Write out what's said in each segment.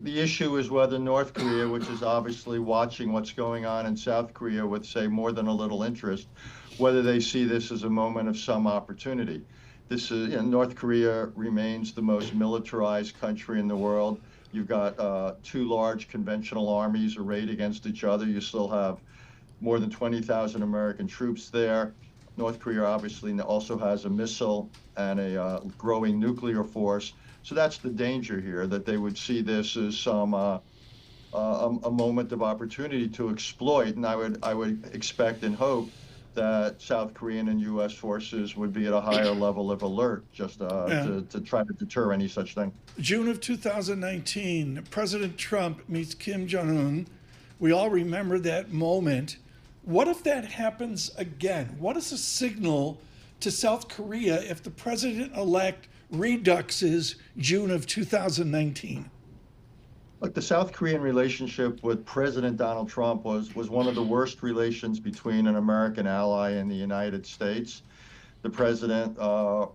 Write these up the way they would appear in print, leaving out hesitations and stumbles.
The issue is whether North Korea, which is obviously watching what's going on in South Korea with, say, more than a little interest, whether they see this as a moment of some opportunity. This is, North Korea remains the most militarized country in the world. You've got two large conventional armies arrayed against each other. You still have more than 20,000 American troops there. North Korea obviously also has a missile and a growing nuclear force. So that's the danger here, that they would see this as some a moment of opportunity to exploit. And I would expect and hope that South Korean and U.S. forces would be at a higher level of alert, just Yeah. to try to deter any such thing. June of 2019, President Trump meets Kim Jong-Un. We all remember that moment. What if that happens again? What is a signal to South Korea if the president-elect reduxes June of 2019? Look, the South Korean relationship with President Donald Trump was one of the worst relations between an American ally and the United States. The president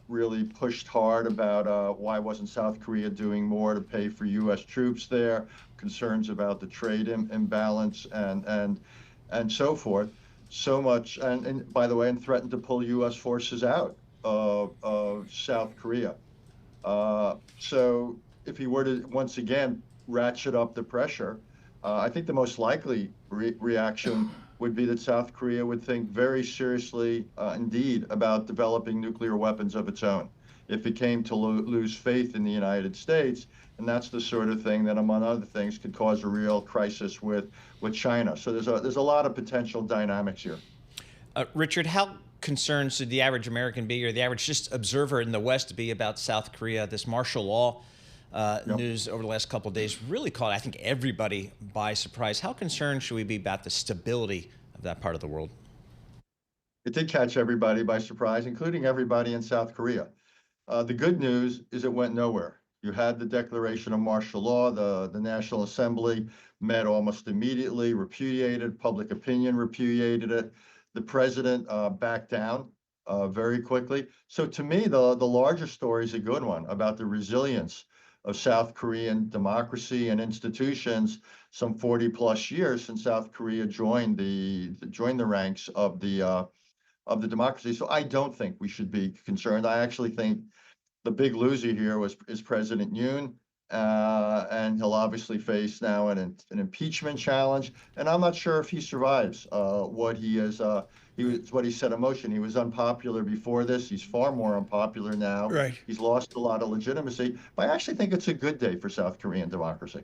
really pushed hard about why wasn't South Korea doing more to pay for U.S. troops there, concerns about the trade imbalance and so forth. So much, and by the way, and threatened to pull U.S. forces out of South Korea. So if he were to once again ratchet up the pressure, I think the most likely reaction would be that South Korea would think very seriously indeed about developing nuclear weapons of its own if it came to lose faith in the United States. And that's the sort of thing that, among other things, could cause a real crisis with China. So there's a lot of potential dynamics here. Richard, how concerned should the average American be, or the average just observer in the West be, about South Korea? This martial law news over the last couple of days really caught, I think, everybody by surprise. How concerned should we be about the stability of that part of the world? It did catch everybody by surprise, including everybody in South Korea. The good news is it went nowhere. You had the declaration of martial law. The National Assembly met almost immediately, repudiated, public opinion repudiated it. The president backed down very quickly. So to me, the larger story is a good one about the resilience of South Korean democracy and institutions some 40 plus years since South Korea joined the ranks of the democracy. So I don't think we should be concerned. I actually think the big loser here is President Yoon, and he'll obviously face now an impeachment challenge. And I'm not sure if he survives what he set in motion. He was unpopular before this. He's far more unpopular now. Right. He's lost a lot of legitimacy. But I actually think it's a good day for South Korean democracy.